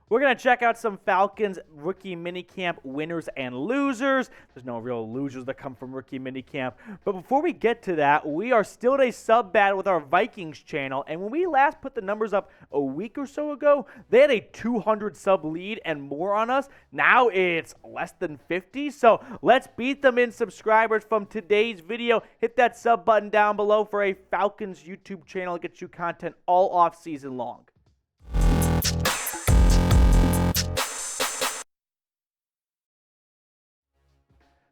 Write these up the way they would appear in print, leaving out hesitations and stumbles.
We're going to check out some Falcons Rookie Minicamp winners and losers. There's no real losers that come from Rookie Minicamp. But before we get to that, we are still in a sub battle with our Vikings channel. And when we last put the numbers up a week or so ago, they had a 200 sub lead and more on us. Now it's less than 50. So let's beat them in subscribers from today's video. Hit that sub button down below for a Falcons YouTube channel that gets you content all off season long.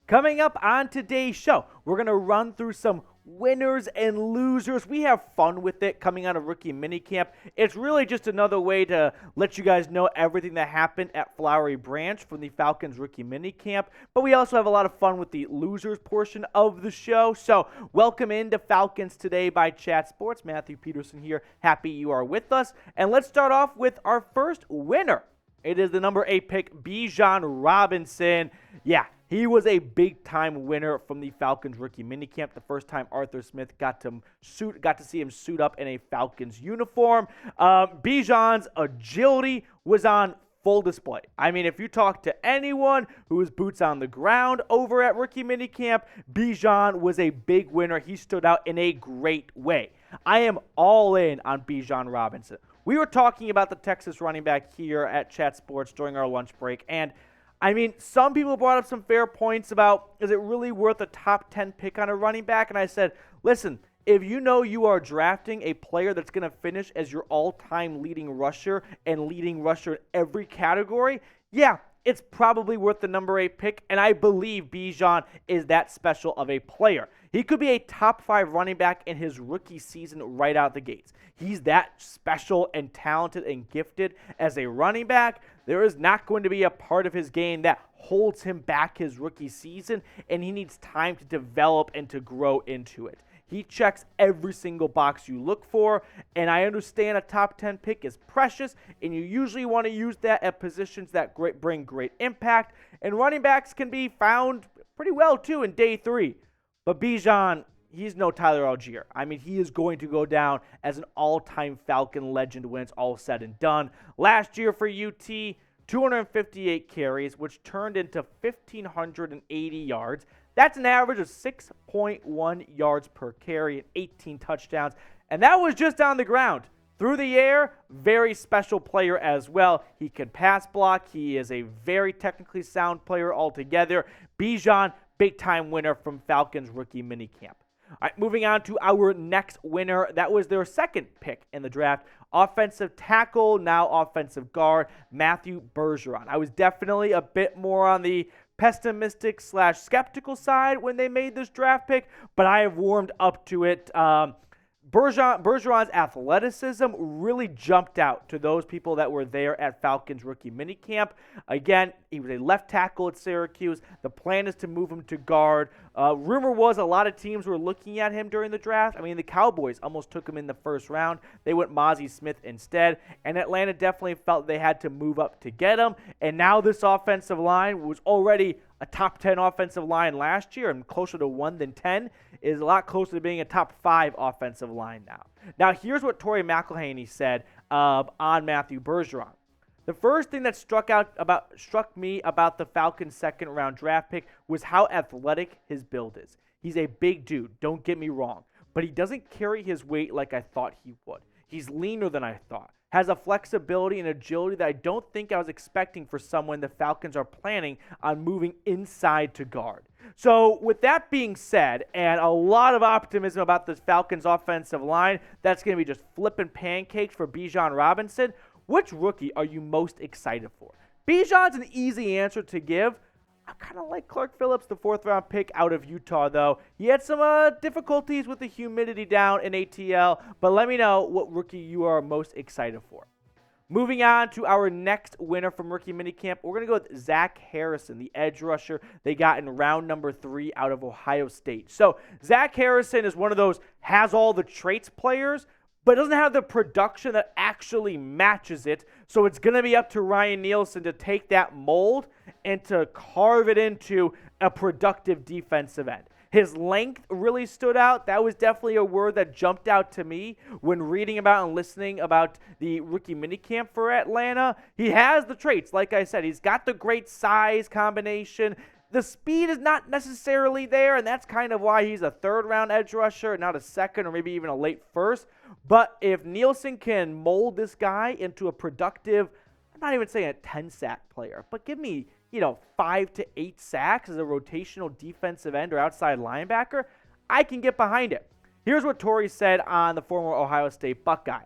Coming up on today's show, we're going to run through some winners and losers. We have fun with it coming out of Rookie Minicamp. It's really just another way to let you guys know everything that happened at Flowery Branch from the Falcons Rookie Minicamp. But we also have a lot of fun with the losers portion of the show. So welcome into Falcons Today by Chat Sports. Matthew Peterson here. Happy you are with us. And let's start off with our first winner. It is the number 8 pick, Bijan Robinson. Yeah, he was a big-time winner from the Falcons Rookie Minicamp. The first time Arthur Smith got to see him suit up in a Falcons uniform. Bijan's agility was on full display. I mean, if you talk to anyone who was boots on the ground over at Rookie Minicamp, Bijan was a big winner. He stood out in a great way. I am all in on Bijan Robinson. We were talking about the Texas running back here at Chat Sports during our lunch break, and I mean, some people brought up some fair points about, is it really worth a top 10 pick on a running back? And I said, listen, if you know you are drafting a player that's going to finish as your all-time leading rusher and leading rusher in every category, yeah, it's probably worth the number 8 pick, and I believe Bijan is that special of a player. He could be a top 5 running back in his rookie season right out the gates. He's that special and talented and gifted as a running back. There is not going to be a part of his game that holds him back his rookie season, and he needs time to develop and to grow into it. He checks every single box you look for, and I understand a top 10 pick is precious, and you usually want to use that at positions that bring great impact, and running backs can be found pretty well, too, in day 3. But Bijan, he's no Tyler Algier. I mean, he is going to go down as an all-time Falcon legend when it's all said and done. Last year for UT, 258 carries, which turned into 1,580 yards. That's an average of 6.1 yards per carry and 18 touchdowns. And that was just on the ground. Through the air, very special player as well. He can pass block. He is a very technically sound player altogether. Bijan, big-time winner from Falcons Rookie Minicamp. All right, moving on to our next winner. That was their second pick in the draft. Offensive tackle, now offensive guard, Matthew Bergeron. I was definitely a bit more on the pessimistic / skeptical side when they made this draft pick, but I have warmed up to it. Bergeron's athleticism really jumped out to those people that were there at Falcons Rookie Minicamp. Again, he was a left tackle at Syracuse. The plan is to move him to guard. Rumor was a lot of teams were looking at him during the draft. I mean, the Cowboys almost took him in the first round. They went Mozzie Smith instead, and Atlanta definitely felt they had to move up to get him. And now this offensive line was already a top 10 offensive line last year, and closer to 1 than 10, is a lot closer to being a top 5 offensive line now. Now, here's what Torrey McElhaney said on Matthew Bergeron. The first thing that struck me about the Falcons' second-round draft pick was how athletic his build is. He's a big dude, don't get me wrong, but he doesn't carry his weight like I thought he would. He's leaner than I thought. Has a flexibility and agility that I don't think I was expecting for someone the Falcons are planning on moving inside to guard. So with that being said, and a lot of optimism about this Falcons offensive line, that's going to be just flipping pancakes for Bijan Robinson. Which rookie are you most excited for? Bijan's an easy answer to give. I kind of like Clark Phillips, the 4th-round pick out of Utah, though. He had some difficulties with the humidity down in ATL, but let me know what rookie you are most excited for. Moving on to our next winner from Rookie Minicamp, we're going to go with Zach Harrison, the edge rusher they got in round number 3 out of Ohio State. So Zach Harrison is one of those has all the traits players, but doesn't have the production that actually matches it. So it's going to be up to Ryan Nielsen to take that mold and to carve it into a productive defensive end. His length really stood out. That was definitely a word that jumped out to me when reading about and listening about the rookie minicamp for Atlanta. He has the traits, like I said. He's got the great size combination. The speed is not necessarily there, and that's kind of why he's a third-round edge rusher, not a second or maybe even a late first. But if Nielsen can mold this guy into a productive, I'm not even saying a 10-sack player, but give me 5 to 8 sacks as a rotational defensive end or outside linebacker, I can get behind it. Here's what Torrey said on the former Ohio State Buckeye.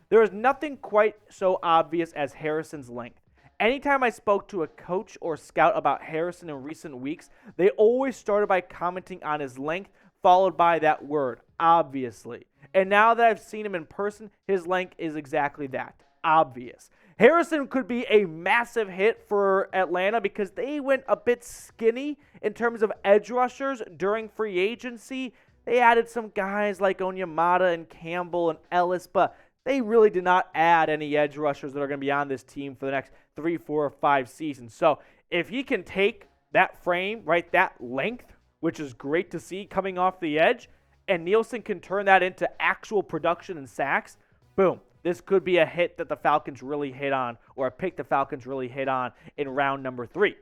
There is nothing quite so obvious as Harrison's length. Anytime I spoke to a coach or scout about Harrison in recent weeks, they always started by commenting on his length, followed by that word, obviously. And now that I've seen him in person, his length is exactly that, obvious. Harrison could be a massive hit for Atlanta because they went a bit skinny in terms of edge rushers during free agency. They added some guys like Onyemata and Campbell and Ellis, but they really did not add any edge rushers that are going to be on this team for the next 3, 4, or 5 seasons. So if he can take that frame, right, that length, which is great to see coming off the edge, and Nielsen can turn that into actual production and sacks, boom. This could be a hit that the Falcons really hit on, or a pick the Falcons really hit on in round number 3.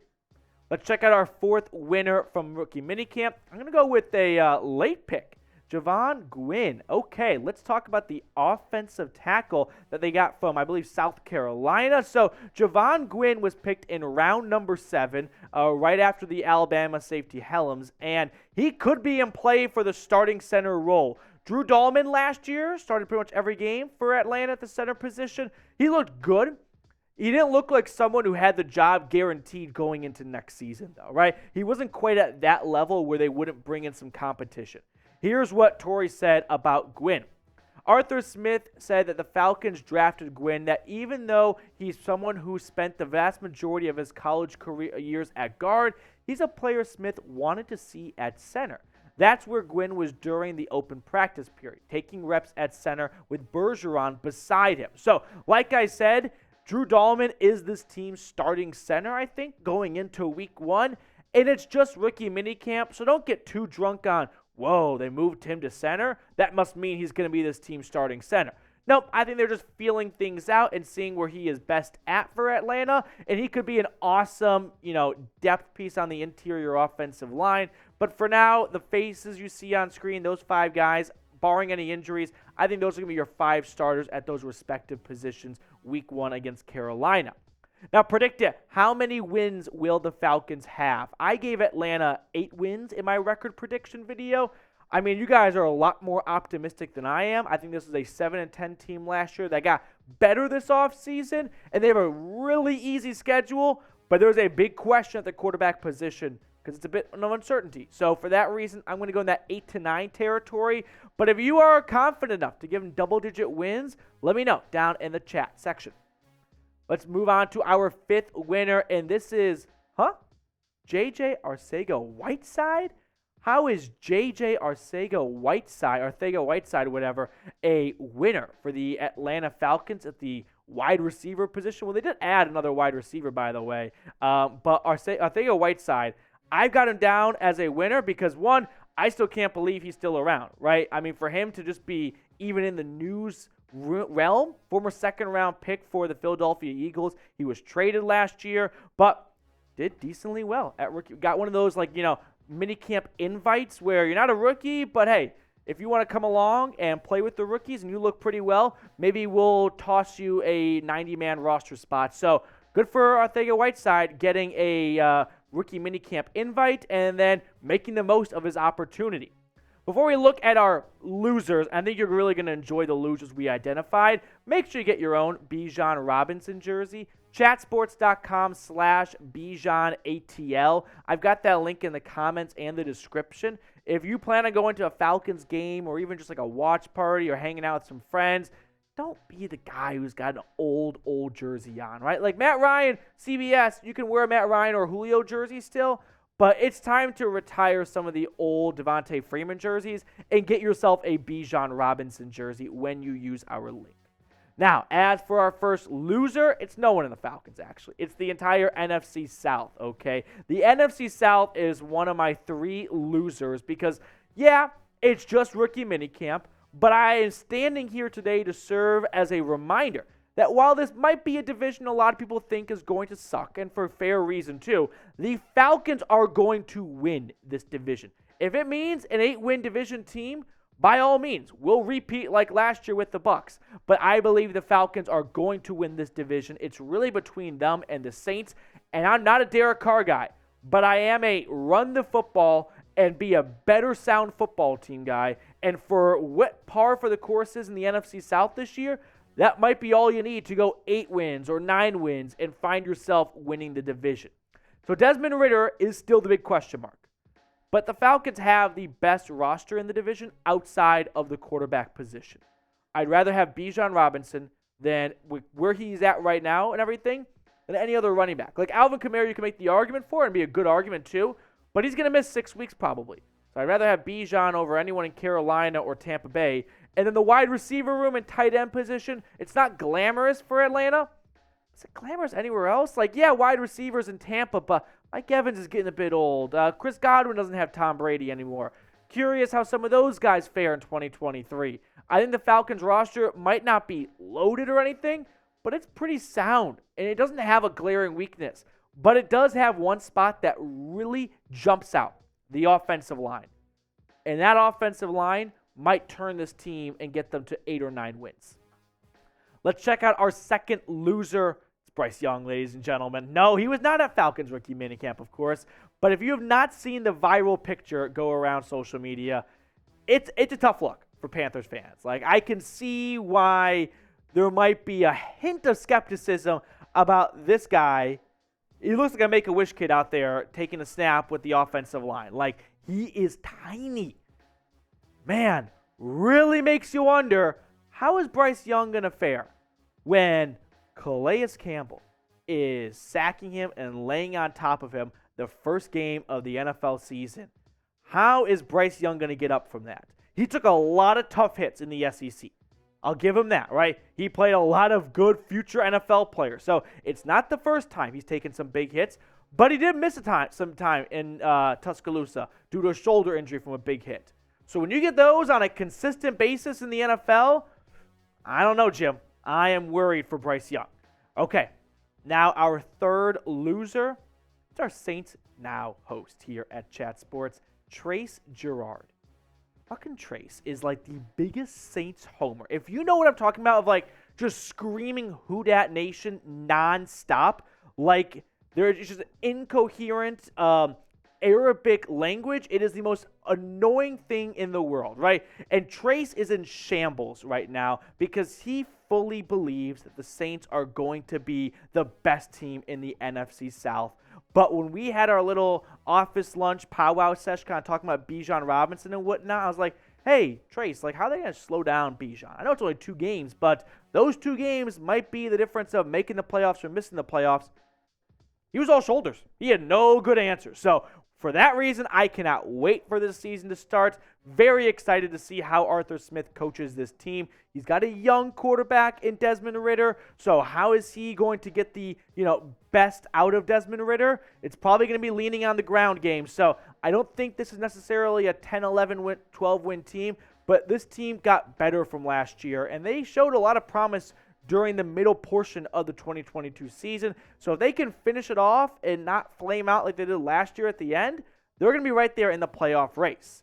Let's check out our 4th winner from Rookie Minicamp. I'm going to go with a late pick, Jovaughn Gwyn. Okay, let's talk about the offensive tackle that they got from, I believe, South Carolina. So Jovaughn Gwyn was picked in round number 7, right after the Alabama safety Helms, and he could be in play for the starting center role. Drew Dahlman last year started pretty much every game for Atlanta at the center position. He looked good. He didn't look like someone who had the job guaranteed going into next season, though, right? He wasn't quite at that level where they wouldn't bring in some competition. Here's what Torrey said about Gwyn. Arthur Smith said that the Falcons drafted Gwyn, that even though he's someone who spent the vast majority of his college career years at guard, he's a player Smith wanted to see at center. That's where Gwyn was during the open practice period, taking reps at center with Bergeron beside him. So, like I said, Drew Dahlman is this team's starting center, I think, going into week 1. And it's just rookie minicamp, so don't get too drunk on, whoa, they moved him to center. That must mean he's going to be this team's starting center. Nope, I think they're just feeling things out and seeing where he is best at for Atlanta, and he could be an awesome, depth piece on the interior offensive line. But for now, the faces you see on screen, those 5 guys, barring any injuries, I think those are going to be your 5 starters at those respective positions week 1 against Carolina. Now, predict it. How many wins will the Falcons have? I gave Atlanta 8 wins in my record prediction video. I mean, you guys are a lot more optimistic than I am. I think this is a 7-10 team last year that got better this offseason, and they have a really easy schedule, but there's a big question at the quarterback position because it's a bit of uncertainty. So for that reason, I'm going to go in that 8-9 territory. But if you are confident enough to give them double-digit wins, let me know down in the chat section. Let's move on to our 5th winner, and this is, J.J. Arcega-Whiteside? How is J.J. Arcega-Whiteside, whatever, a winner for the Atlanta Falcons at the wide receiver position? Well, they did add another wide receiver, by the way. But Arcega-Whiteside, I've got him down as a winner because, one, I still can't believe he's still around, right? I mean, for him to just be even in the news realm, former second-round pick for the Philadelphia Eagles. He was traded last year, but did decently well at rookie. Got one of those, minicamp invites where you're not a rookie, but hey, if you want to come along and play with the rookies and you look pretty well, maybe we'll toss you a 90-man roster spot. So good for Arcega-Whiteside getting a rookie minicamp invite and then making the most of his opportunity. Before we look at our losers, I think you're really going to enjoy the losers we identified. Make sure you get your own Bijan Robinson jersey. Chatsports.com/BijanATL. I've got that link in the comments and the description. If you plan on going to a Falcons game or even just like a watch party or hanging out with some friends, don't be the guy who's got an old jersey on, right? Like Matt Ryan, CBS, you can wear a Matt Ryan or Julio jersey still, but it's time to retire some of the old Devontae Freeman jerseys and get yourself a Bijan Robinson jersey when you use our link. Now, as for our first loser, it's no one in the Falcons, actually. It's the entire NFC South, okay? The NFC South is one of my 3 losers because, yeah, it's just rookie minicamp, but I am standing here today to serve as a reminder that while this might be a division a lot of people think is going to suck, and for fair reason too, the Falcons are going to win this division. If it means an 8-win division team, by all means, we'll repeat like last year with the Bucs. But I believe the Falcons are going to win this division. It's really between them and the Saints. And I'm not a Derek Carr guy, but I am a run the football and be a better sound football team guy. And for what par for the course is in the NFC South this year, that might be all you need to go 8 wins or 9 wins and find yourself winning the division. So Desmond Ridder is still the big question mark. But the Falcons have the best roster in the division outside of the quarterback position. I'd rather have Bijan Robinson than where he's at right now and everything than any other running back. Like Alvin Kamara, you can make the argument for and be a good argument too, but he's going to miss 6 weeks probably. So I'd rather have Bijan over anyone in Carolina or Tampa Bay. And then the wide receiver room and tight end position, it's not glamorous for Atlanta. Is it glamorous anywhere else? Like, yeah, wide receivers in Tampa, but Mike Evans is getting a bit old. Chris Godwin doesn't have Tom Brady anymore. Curious how some of those guys fare in 2023. I think the Falcons roster might not be loaded or anything, but it's pretty sound, and it doesn't have a glaring weakness. But it does have one spot that really jumps out, the offensive line. And that offensive line might turn this team and get them to 8 or 9 wins. Let's check out our second loser. It's Bryce Young, ladies and gentlemen. No, he was not at Falcons Rookie Minicamp, of course. But if you have not seen the viral picture go around social media, it's a tough look for Panthers fans. Like, I can see why there might be a hint of skepticism about this guy. He looks like a Make-A-Wish kid out there taking a snap with the offensive line. Like, he is tiny. Man, really makes you wonder, how is Bryce Young going to fare when Calais Campbell is sacking him and laying on top of him the first game of the NFL season? How is Bryce Young going to get up from that? He took a lot of tough hits in the SEC. I'll give him that, right? He played a lot of good future NFL players. So it's not the first time he's taken some big hits, but he did miss some time in Tuscaloosa due to a shoulder injury from a big hit. So when you get those on a consistent basis in the NFL, I don't know, Jim. I am worried for Bryce Young. Okay, now our third loser, it's our Saints Now host here at Chat Sports, Trace Gerard. Fucking Trace is like the biggest Saints homer. If you know what I'm talking about, of like just screaming "Who Dat Nation" nonstop, like there's just incoherent Arabic language. It is the most annoying thing in the world, right? And Trace is in shambles right now because he fully believes that the Saints are going to be the best team in the NFC South. But when we had our little office lunch powwow session kind of talking about Bijan Robinson and whatnot, I was like, hey, Trace, like, how are they going to slow down Bijan? I know it's only 2 games, but those 2 games might be the difference of making the playoffs or missing the playoffs. He was all shoulders. He had no good answers. So for that reason, I cannot wait for this season to start. Very excited to see how Arthur Smith coaches this team. He's got a young quarterback in Desmond Ridder. So how is he going to get the, best out of Desmond Ridder? It's probably going to be leaning on the ground game. So I don't think this is necessarily a 10, 11, 12-win team, but this team got better from last year, and they showed a lot of promise during the middle portion of the 2022 season. So if they can finish it off and not flame out like they did last year at the end, they're going to be right there in the playoff race.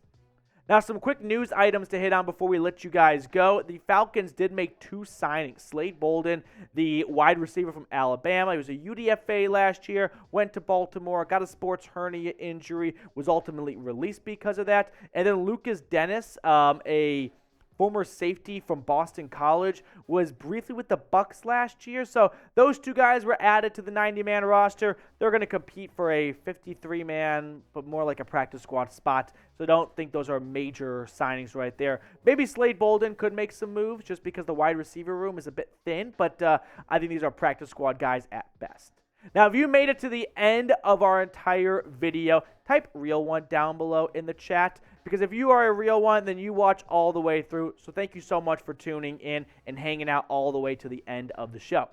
Now, some quick news items to hit on before we let you guys go. The Falcons did make 2 signings. Slade Bolden, the wide receiver from Alabama. He was a UDFA last year, went to Baltimore, got a sports hernia injury, was ultimately released because of that. And then Lucas Dennis, a former safety from Boston College, was briefly with the Bucs last year. So those 2 guys were added to the 90-man roster. They're going to compete for a 53-man, but more like a practice squad spot. So don't think those are major signings right there. Maybe Slade Bolden could make some moves just because the wide receiver room is a bit thin, but I think these are practice squad guys at best. Now, if you made it to the end of our entire video, type real one down below in the chat, because if you are a real one, then you watch all the way through. So thank you so much for tuning in and hanging out all the way to the end of the show.